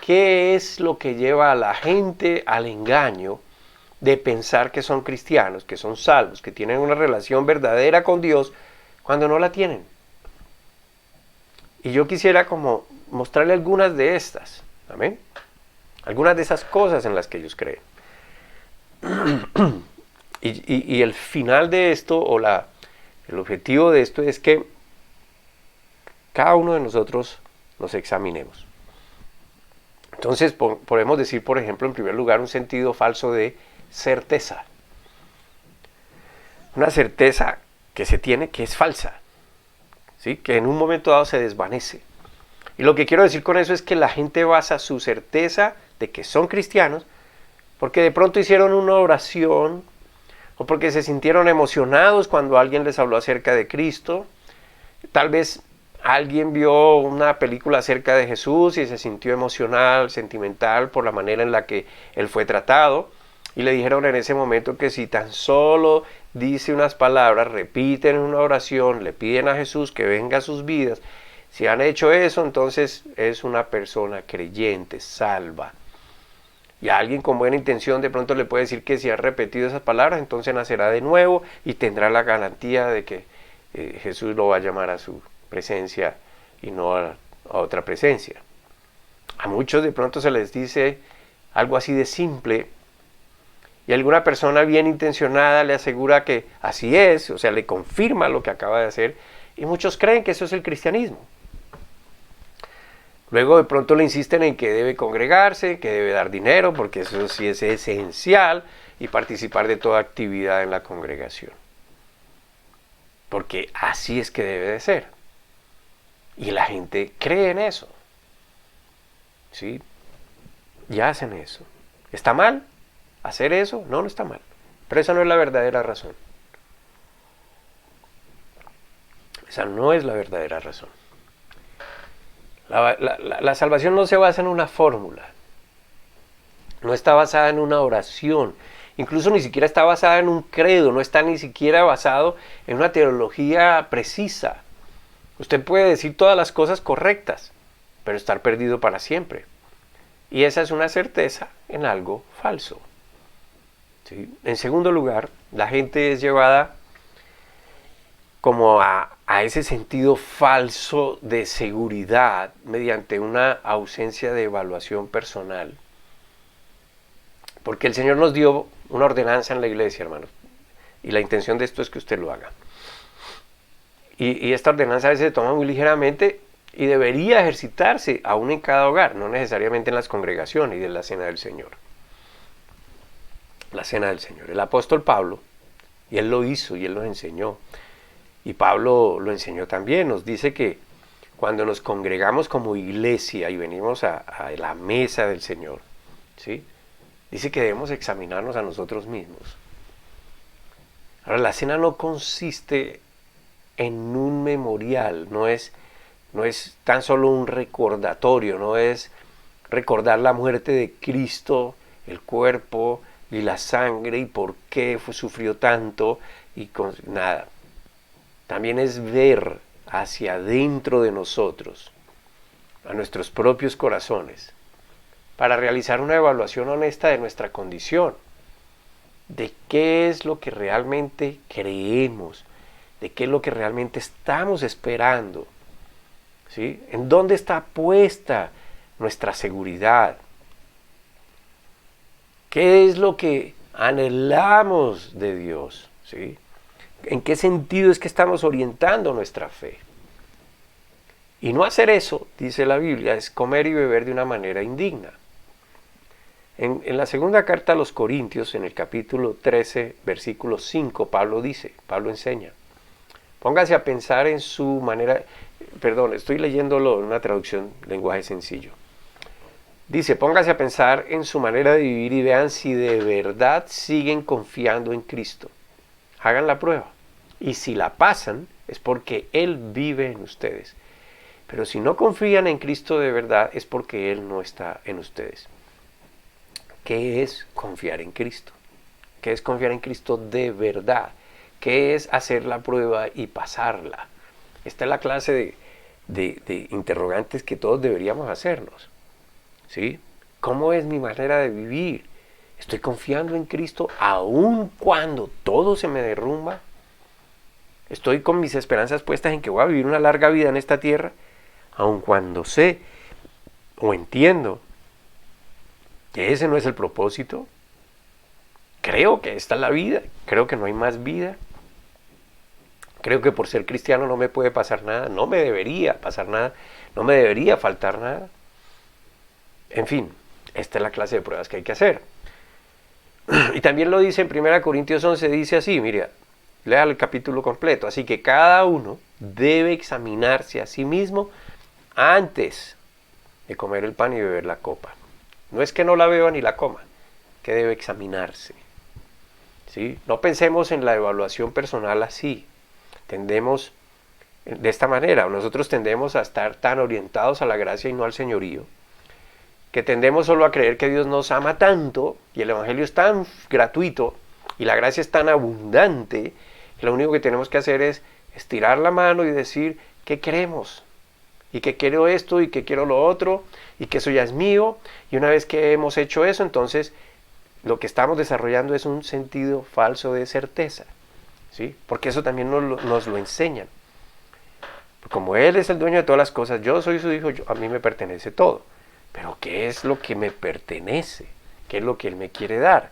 ¿Qué es lo que lleva a la gente al engaño de pensar que son cristianos, que son salvos, que tienen una relación verdadera con Dios, cuando no la tienen. Y yo quisiera como mostrarle algunas de estas, ¿amén? Algunas de esas cosas en las que ellos creen. Y el final de esto, o el objetivo de esto es que cada uno de nosotros nos examinemos. Entonces podemos decir, por ejemplo, en primer lugar, un sentido falso de certeza. Una certeza que se tiene que es falsa, ¿sí? Que en un momento dado se desvanece. Y lo que quiero decir con eso es que la gente basa su certeza de que son cristianos porque de pronto hicieron una oración o porque se sintieron emocionados cuando alguien les habló acerca de Cristo. Tal vez alguien vio una película acerca de Jesús y se sintió emocional, sentimental por la manera en la que él fue tratado. Y le dijeron en ese momento que si tan solo dice unas palabras, repiten una oración, le piden a Jesús que venga a sus vidas. Si han hecho eso, entonces es una persona creyente, salva. Y a alguien con buena intención de pronto le puede decir que si ha repetido esas palabras, entonces nacerá de nuevo y tendrá la garantía de que Jesús lo va a llamar a su presencia y no a otra presencia. A muchos de pronto se les dice algo así de simple y alguna persona bien intencionada le asegura que así es, o sea, le confirma lo que acaba de hacer y muchos creen que eso es el cristianismo. Luego de pronto le insisten en que debe congregarse, que debe dar dinero, porque eso sí es esencial, y participar de toda actividad en la congregación. Porque así es que debe de ser. Y la gente cree en eso. ¿Sí? Y hacen eso. ¿Está mal hacer eso? No, no está mal. Pero esa no es la verdadera razón. Esa no es la verdadera razón. La salvación no se basa en una fórmula, no está basada en una oración, incluso ni siquiera está basada en un credo, no está ni siquiera basado en una teología precisa. Usted puede decir todas las cosas correctas, pero estar perdido para siempre. Y esa es una certeza en algo falso. ¿Sí? En segundo lugar, la gente es llevada como a ese sentido falso de seguridad mediante una ausencia de evaluación personal. Porque el Señor nos dio una ordenanza en la iglesia, hermanos. Y la intención de esto es que usted lo haga. Y esta ordenanza a veces se toma muy ligeramente y debería ejercitarse aún en cada hogar, no necesariamente en las congregaciones y de la cena del Señor. La cena del Señor. El apóstol Pablo, y él lo hizo y él nos enseñó. Y Pablo lo enseñó también, nos dice que cuando nos congregamos como iglesia y venimos a la mesa del Señor, ¿sí? Dice que debemos examinarnos a nosotros mismos. Ahora, la cena no consiste en un memorial, no es tan solo un recordatorio, no es recordar la muerte de Cristo, el cuerpo y la sangre y por qué sufrió tanto y nada. También es ver hacia adentro de nosotros, a nuestros propios corazones, para realizar una evaluación honesta de nuestra condición, de qué es lo que realmente creemos, de qué es lo que realmente estamos esperando, ¿sí? ¿En dónde está puesta nuestra seguridad? ¿Qué es lo que anhelamos de Dios? ¿Sí? ¿En qué sentido es que estamos orientando nuestra fe? Y no hacer eso, dice la Biblia, es comer y beber de una manera indigna. En la segunda carta a los Corintios, en el capítulo 13, versículo 5, Pablo enseña, póngase a pensar en su manera, estoy leyéndolo en una traducción, lenguaje sencillo. Dice, póngase a pensar en su manera de vivir y vean si de verdad siguen confiando en Cristo. Hagan la prueba. Y si la pasan, es porque Él vive en ustedes. Pero si no confían en Cristo de verdad, es porque Él no está en ustedes. ¿Qué es confiar en Cristo? ¿Qué es confiar en Cristo de verdad? ¿Qué es hacer la prueba y pasarla? Esta es la clase de interrogantes que todos deberíamos hacernos. ¿Sí? ¿Cómo es mi manera de vivir? Estoy confiando en Cristo aun cuando todo se me derrumba. Estoy con mis esperanzas puestas en que voy a vivir una larga vida en esta tierra, aun cuando sé o entiendo que ese no es el propósito. Creo que esta es la vida, creo que no hay más vida. Creo que por ser cristiano no me puede pasar nada, no me debería pasar nada, no me debería faltar nada. En fin, esta es la clase de pruebas que hay que hacer. Y también lo dice en 1 Corintios 11, dice así, mira, lea el capítulo completo. Así que cada uno debe examinarse a sí mismo antes de comer el pan y beber la copa. No es que no la beba ni la coma, que debe examinarse. ¿Sí? No pensemos en la evaluación personal así. Tendemos de esta manera, nosotros tendemos a estar tan orientados a la gracia y no al señorío, que tendemos solo a creer que Dios nos ama tanto y el evangelio es tan gratuito y la gracia es tan abundante que lo único que tenemos que hacer es estirar la mano y decir que queremos y que quiero esto y que quiero lo otro y que eso ya es mío, y una vez que hemos hecho eso, entonces lo que estamos desarrollando es un sentido falso de certeza. ¿Sí? Porque eso también nos lo enseñan. Como Él es el dueño de todas las cosas, yo soy su hijo, a mí me pertenece todo. Pero ¿qué es lo que me pertenece? ¿Qué es lo que Él me quiere dar?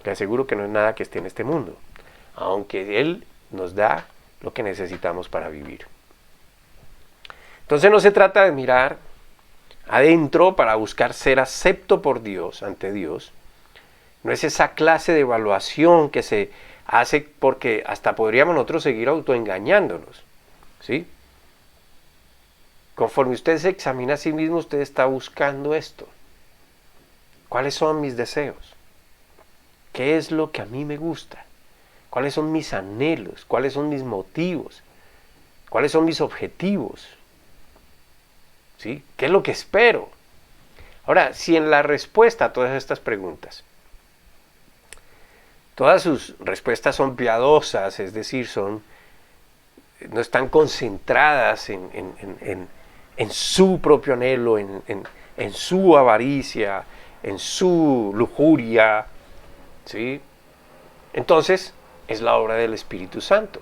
Le aseguro que no es nada que esté en este mundo, aunque Él nos da lo que necesitamos para vivir. Entonces no se trata de mirar adentro para buscar ser acepto por Dios, ante Dios. No es esa clase de evaluación que se hace porque hasta podríamos nosotros seguir autoengañándonos, ¿sí? Conforme usted se examina a sí mismo, usted está buscando esto. ¿Cuáles son mis deseos? ¿Qué es lo que a mí me gusta? ¿Cuáles son mis anhelos? ¿Cuáles son mis motivos? ¿Cuáles son mis objetivos? ¿Sí? ¿Qué es lo que espero? Ahora, si en la respuesta a todas estas preguntas, todas sus respuestas son piadosas, es decir, no están concentradas en su propio anhelo, en su avaricia, en su lujuria, ¿sí? Entonces, es la obra del Espíritu Santo.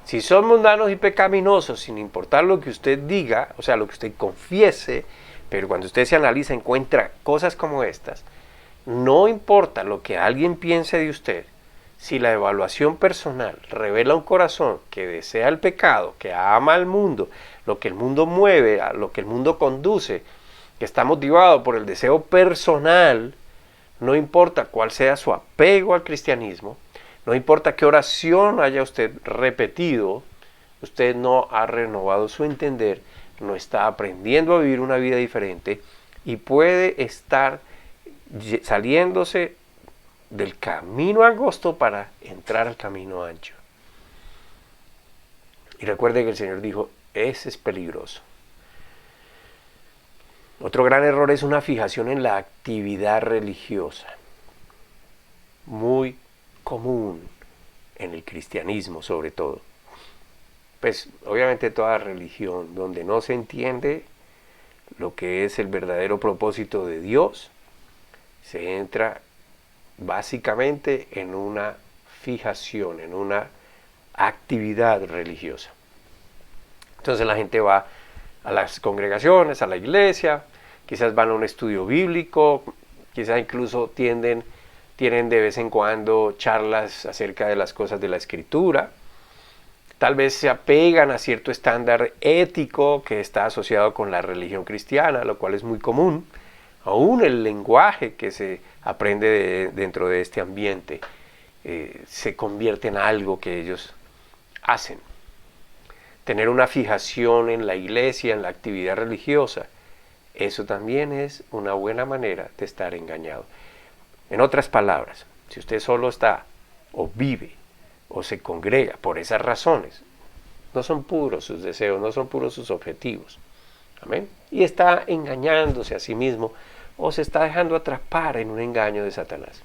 Si son mundanos y pecaminosos, sin importar lo que usted diga, o sea, lo que usted confiese, pero cuando usted se analiza encuentra cosas como estas, no importa lo que alguien piense de usted, si la evaluación personal revela un corazón que desea el pecado, que ama al mundo, lo que el mundo mueve, a lo que el mundo conduce, que está motivado por el deseo personal, no importa cuál sea su apego al cristianismo, no importa qué oración haya usted repetido, usted no ha renovado su entender, no está aprendiendo a vivir una vida diferente y puede estar saliéndose del camino angosto para entrar al camino ancho. Y recuerde que el Señor dijo, ese es peligroso. Otro gran error es una fijación en la actividad religiosa, muy común en el cristianismo sobre todo. Pues obviamente toda religión donde no se entiende lo que es el verdadero propósito de Dios, se entra básicamente en una fijación, en una actividad religiosa. Entonces la gente va a las congregaciones, a la iglesia, quizás van a un estudio bíblico, quizás incluso tienen de vez en cuando charlas acerca de las cosas de la Escritura, tal vez se apegan a cierto estándar ético que está asociado con la religión cristiana, lo cual es muy común. Aún el lenguaje que se aprende dentro de este ambiente se convierte en algo que ellos hacen. Tener una fijación en la iglesia, en la actividad religiosa, eso también es una buena manera de estar engañado. En otras palabras, si usted solo está o vive o se congrega por esas razones, no son puros sus deseos, no son puros sus objetivos. Amén. Y está engañándose a sí mismo o se está dejando atrapar en un engaño de Satanás.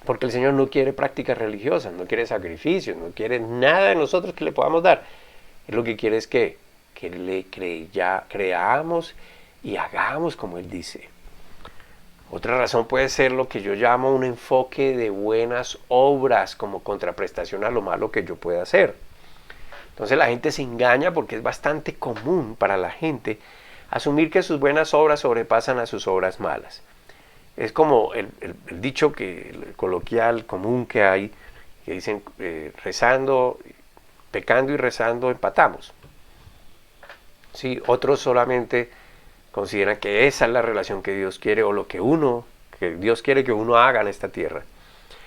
Porque el Señor no quiere prácticas religiosas, no quiere sacrificios, no quiere nada de nosotros que le podamos dar. Él lo que quiere es que le creamos y hagamos como Él dice. Otra razón puede ser lo que yo llamo un enfoque de buenas obras como contraprestación a lo malo que yo pueda hacer. Entonces la gente se engaña porque es bastante común para la gente asumir que sus buenas obras sobrepasan a sus obras malas. Es como el dicho el coloquial común que hay, que dicen rezando, pecando y rezando empatamos. Sí, otros solamente consideran que esa es la relación que Dios quiere o que Dios quiere que uno haga en esta tierra.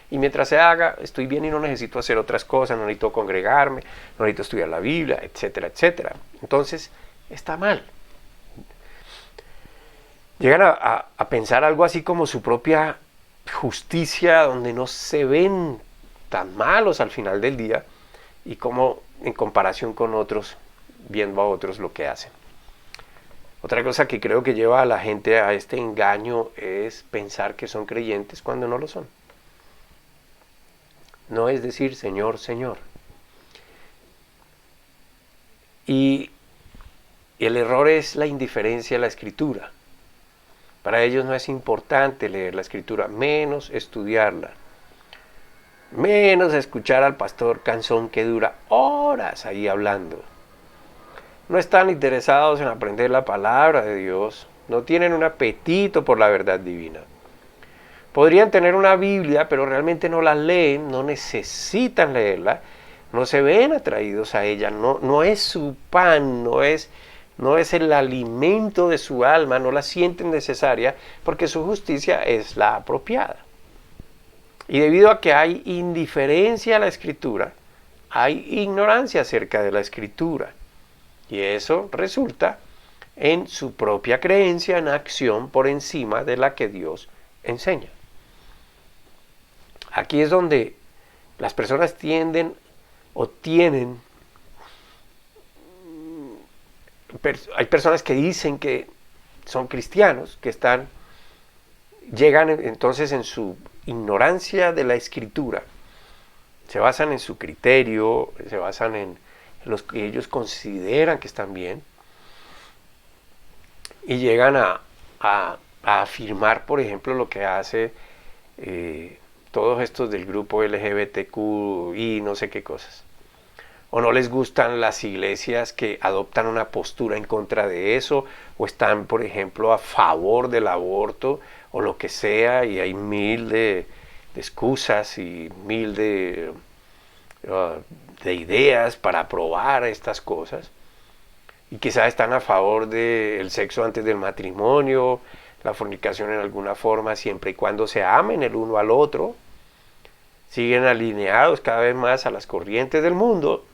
Y mientras se haga, estoy bien y no necesito hacer otras cosas, no necesito congregarme, no necesito estudiar la Biblia, etcétera, etcétera. Entonces, está mal. Llegan a pensar algo así como su propia justicia, donde no se ven tan malos al final del día, y como en comparación con otros, viendo a otros lo que hacen. Otra cosa que creo que lleva a la gente a este engaño es pensar que son creyentes cuando no lo son. No es decir Señor, Señor. Y el error es la indiferencia a la Escritura. Para ellos no es importante leer la Escritura, menos estudiarla, menos escuchar al pastor Canzón que dura horas ahí hablando. No están interesados en aprender la palabra de Dios, no tienen un apetito por la verdad divina. Podrían tener una Biblia, pero realmente no la leen, no necesitan leerla, no se ven atraídos a ella, no es su pan, no es el alimento de su alma, no la sienten necesaria, porque su justicia es la apropiada. Y debido a que hay indiferencia a la Escritura, hay ignorancia acerca de la Escritura. Y eso resulta en su propia creencia en acción por encima de la que Dios enseña. Aquí es donde las personas tienden o tienen, hay personas que dicen que son cristianos, que llegan entonces en su ignorancia de la Escritura, se basan en su criterio, se basan en los que ellos consideran que están bien, y llegan a afirmar, por ejemplo, lo que hace todos estos del grupo LGBTQ y no sé qué cosas. O no les gustan las iglesias que adoptan una postura en contra de eso, o están, por ejemplo, a favor del aborto, o lo que sea, y hay mil de excusas y mil de ideas para aprobar estas cosas. Y quizás están a favor del sexo antes del matrimonio, la fornicación en alguna forma, siempre y cuando se amen el uno al otro. Siguen alineados cada vez más a las corrientes del mundo,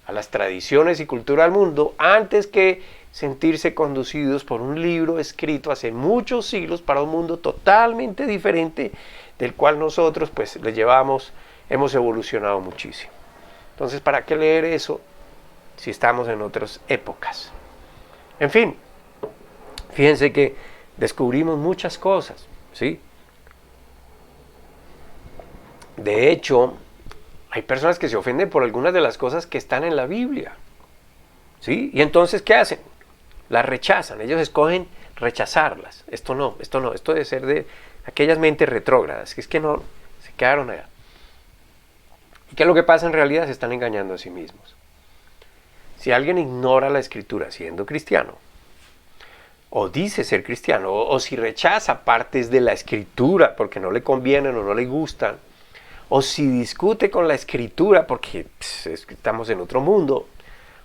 a las tradiciones y cultura del mundo, antes que sentirse conducidos por un libro escrito hace muchos siglos para un mundo totalmente diferente, del cual nosotros pues hemos evolucionado muchísimo. Entonces, ¿para qué leer eso si estamos en otras épocas? En fin, fíjense que descubrimos muchas cosas, ¿sí? De hecho, hay personas que se ofenden por algunas de las cosas que están en la Biblia, ¿sí? Y entonces, ¿qué hacen? Las rechazan, ellos escogen rechazarlas. Esto debe ser de aquellas mentes retrógradas, que es que no, se quedaron allá. ¿Y qué es lo que pasa en realidad? Se están engañando a sí mismos. Si alguien ignora la Escritura siendo cristiano, o dice ser cristiano, o si rechaza partes de la Escritura porque no le convienen o no le gustan, o si discute con la Escritura porque estamos en otro mundo,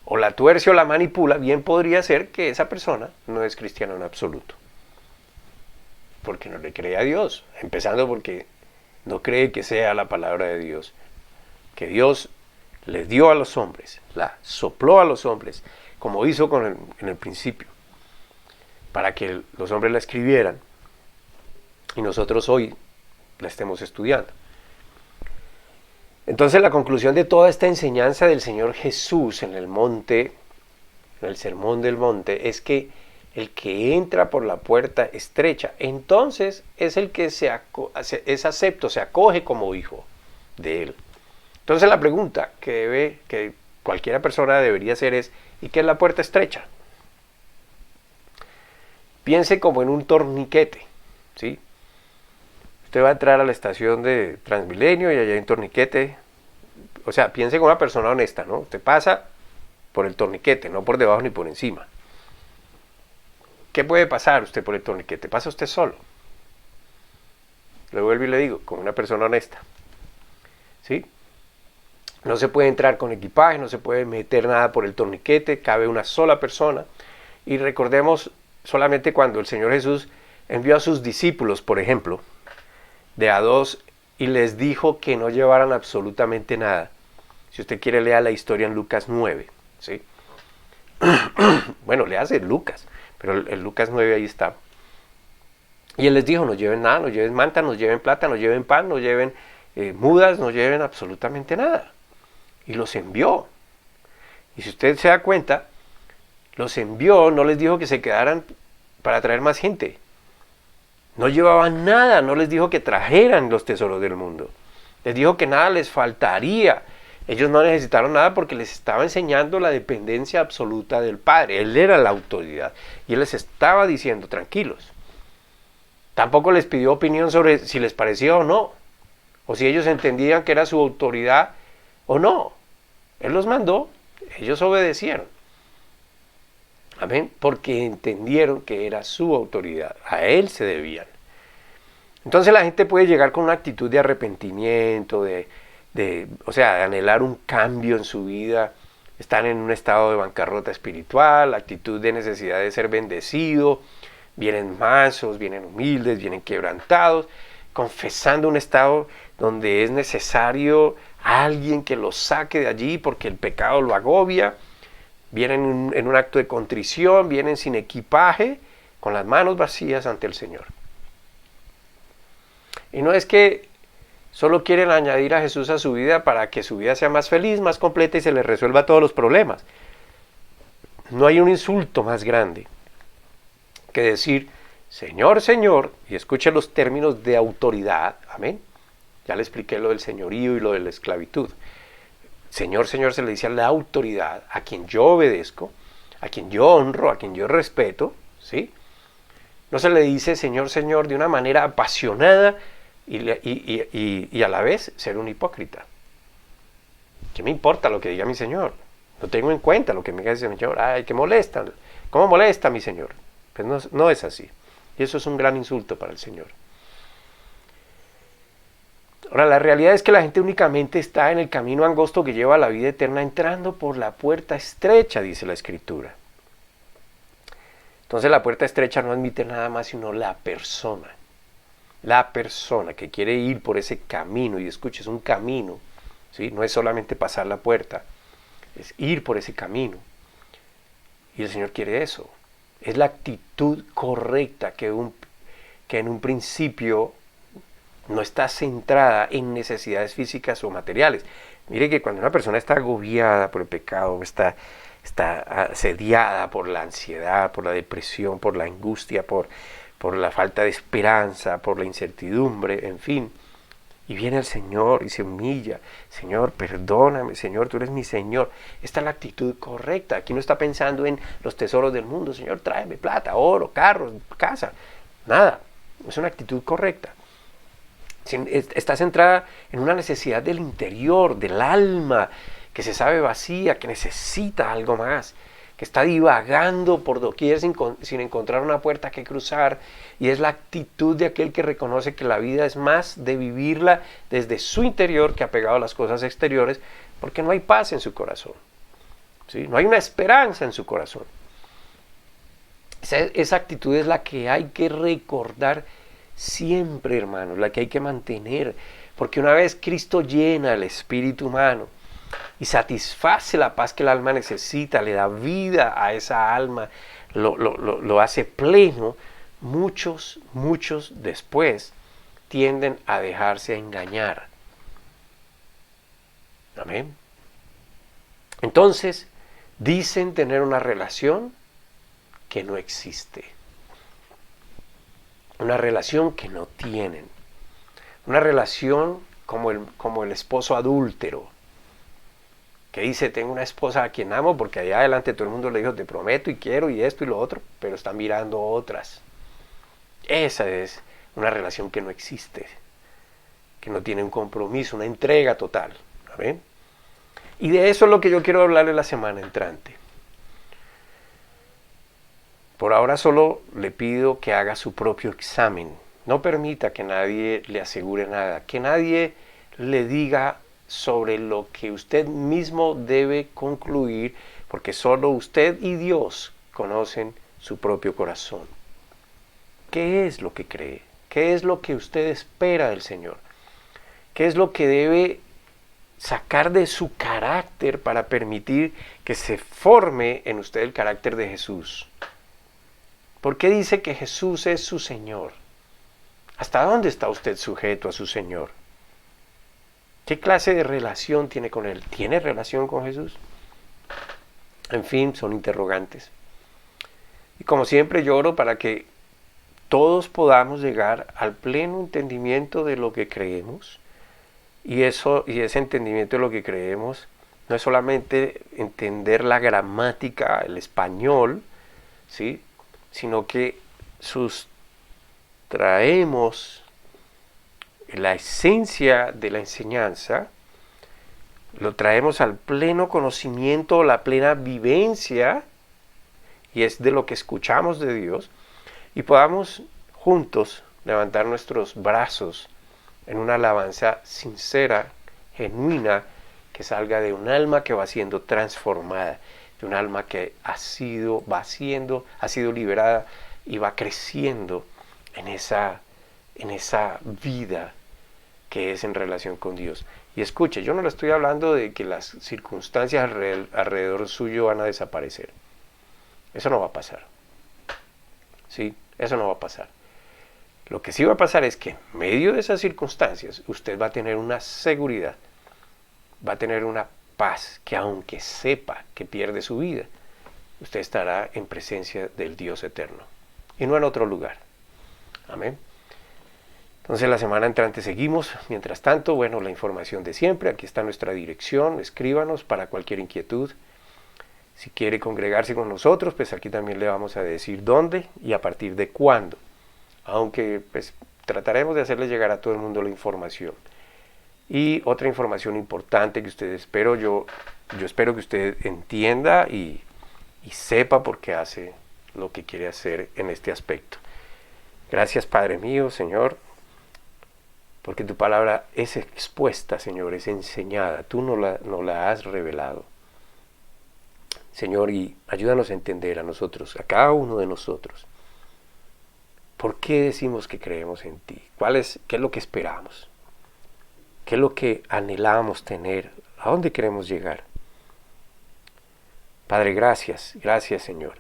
o la tuerce o la manipula, bien podría ser que esa persona no es cristiana en absoluto. Porque no le cree a Dios, empezando porque no cree que sea la palabra de Dios, que Dios le dio a los hombres, la sopló a los hombres, como hizo en el principio, para que los hombres la escribieran y nosotros hoy la estemos estudiando. Entonces la conclusión de toda esta enseñanza del Señor Jesús en el monte, en el sermón del monte, es que el que entra por la puerta estrecha, entonces es el que es acepto, se acoge como hijo de Él. Entonces la pregunta que cualquiera persona debería hacer es, ¿y qué es la puerta estrecha? Piense como en un torniquete, ¿sí? Usted va a entrar a la estación de Transmilenio y allá hay un torniquete. O sea, piense como una persona honesta, ¿no? Usted pasa por el torniquete, no por debajo ni por encima. ¿Qué puede pasar usted por el torniquete? Pasa usted solo. Le vuelvo y le digo, como una persona honesta. ¿Sí? No se puede entrar con equipaje, no se puede meter nada por el torniquete, cabe una sola persona. Y recordemos solamente cuando el Señor Jesús envió a sus discípulos, por ejemplo, de a dos, y les dijo que no llevaran absolutamente nada. Si usted quiere, lea la historia en Lucas 9, ¿sí? Bueno, le hace Lucas, pero en Lucas 9 ahí está. Y él les dijo, no lleven nada, no lleven manta, no lleven plata, no lleven pan, no lleven mudas, no lleven absolutamente nada. Y los envió. Y si usted se da cuenta, los envió, no les dijo que se quedaran para traer más gente. No llevaban nada, no les dijo que trajeran los tesoros del mundo. Les dijo que nada les faltaría. Ellos no necesitaron nada porque les estaba enseñando la dependencia absoluta del Padre. Él era la autoridad. Y él les estaba diciendo, tranquilos. Tampoco les pidió opinión sobre si les parecía o no. O si ellos entendían que era su autoridad o no. Él los mandó, ellos obedecieron. Amén, porque entendieron que era su autoridad, a él se debían. Entonces la gente puede llegar con una actitud de arrepentimiento, o sea, de anhelar un cambio en su vida, están en un estado de bancarrota espiritual, actitud de necesidad de ser bendecido, vienen mansos, vienen humildes, vienen quebrantados, confesando un estado donde es necesario alguien que los saque de allí porque el pecado lo agobia. Vienen en un acto de contrición, vienen sin equipaje, con las manos vacías ante el Señor. Y no es que solo quieren añadir a Jesús a su vida para que su vida sea más feliz, más completa y se les resuelva todos los problemas. No hay un insulto más grande que decir, Señor, Señor, y escuche los términos de autoridad, amén. Ya le expliqué lo del señorío y lo de la esclavitud. Señor, Señor se le dice a la autoridad, a quien yo obedezco, a quien yo honro, a quien yo respeto, ¿sí? No se le dice Señor, Señor de una manera apasionada y a la vez ser un hipócrita. ¿Qué me importa lo que diga mi Señor? No tengo en cuenta lo que me diga el Señor. Ay, que molesta. ¿Cómo molesta mi Señor? Pues no es así. Y eso es un gran insulto para el Señor. Ahora, la realidad es que la gente únicamente está en el camino angosto que lleva a la vida eterna, entrando por la puerta estrecha, dice la Escritura. Entonces la puerta estrecha no admite nada más sino la persona. La persona que quiere ir por ese camino, y escuche, es un camino, ¿sí? No es solamente pasar la puerta, es ir por ese camino. Y el Señor quiere eso. Es la actitud correcta que en un principio no está centrada en necesidades físicas o materiales. Mire que cuando una persona está agobiada por el pecado, está asediada por la ansiedad, por la depresión, por la angustia, por la falta de esperanza, por la incertidumbre, en fin, y viene el Señor y se humilla, Señor, perdóname, Señor, tú eres mi Señor. Esta es la actitud correcta. Aquí no está pensando en los tesoros del mundo, Señor, tráeme plata, oro, carros, casa, nada. Es una actitud correcta. Está centrada en una necesidad del interior, del alma, que se sabe vacía, que necesita algo más, que está divagando por doquier sin encontrar una puerta que cruzar, y es la actitud de aquel que reconoce que la vida es más de vivirla desde su interior que apegado a las cosas exteriores, porque no hay paz en su corazón, ¿sí? No hay una esperanza en su corazón. Esa actitud es la que hay que recordar siempre, hermanos, la que hay que mantener, porque una vez Cristo llena el espíritu humano y satisface la paz que el alma necesita, le da vida a esa alma, lo hace pleno, muchos después tienden a dejarse engañar. Amén. Entonces, dicen tener una relación que no existe. Una relación que no tienen. Una relación como el esposo adúltero, que dice, tengo una esposa a quien amo, porque allá adelante todo el mundo le dijo, te prometo y quiero y esto y lo otro, pero están mirando otras. Esa es una relación que no existe, que no tiene un compromiso, una entrega total. ¿Amén? Y de eso es lo que yo quiero hablarle la semana entrante. Por ahora solo le pido que haga su propio examen. No permita que nadie le asegure nada, que nadie le diga sobre lo que usted mismo debe concluir, porque solo usted y Dios conocen su propio corazón. ¿Qué es lo que cree? ¿Qué es lo que usted espera del Señor? ¿Qué es lo que debe sacar de su carácter para permitir que se forme en usted el carácter de Jesús? ¿Por qué dice que Jesús es su Señor? ¿Hasta dónde está usted sujeto a su Señor? ¿Qué clase de relación tiene con Él? ¿Tiene relación con Jesús? En fin, son interrogantes. Y como siempre yo oro para que todos podamos llegar al pleno entendimiento de lo que creemos. Y ese entendimiento de lo que creemos no es solamente entender la gramática, el español, ¿sí?, sino que sustraemos la esencia de la enseñanza, lo traemos al pleno conocimiento, la plena vivencia, y es de lo que escuchamos de Dios, y podamos juntos levantar nuestros brazos en una alabanza sincera, genuina, que salga de un alma que va siendo transformada, de un alma que ha sido liberada y va creciendo en esa vida que es en relación con Dios. Y escuche, yo no le estoy hablando de que las circunstancias alrededor suyo van a desaparecer. Eso no va a pasar. ¿Sí? Eso no va a pasar. Lo que sí va a pasar es que en medio de esas circunstancias usted va a tener una seguridad, va a tener una paz, que aunque sepa que pierde su vida, usted estará en presencia del Dios eterno y no en otro lugar. Amén. Entonces la semana entrante seguimos. Mientras tanto, bueno, la información de siempre. Aquí está nuestra dirección. Escríbanos para cualquier inquietud. Si quiere congregarse con nosotros, pues aquí también le vamos a decir dónde y a partir de cuándo. Aunque pues trataremos de hacerle llegar a todo el mundo la información. Y otra información importante que yo espero que usted entienda y sepa por qué hace lo que quiere hacer en este aspecto. Gracias, Padre mío, Señor, porque tu palabra es expuesta, Señor, es enseñada. Tú nos la has revelado. Señor, y ayúdanos a entender a nosotros, a cada uno de nosotros, ¿por qué decimos que creemos en ti? ¿Qué es lo que esperamos? ¿Qué es lo que anhelamos tener? ¿A dónde queremos llegar? Padre, gracias Señor.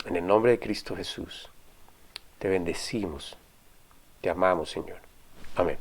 En el nombre de Cristo Jesús, te bendecimos, te amamos, Señor. Amén.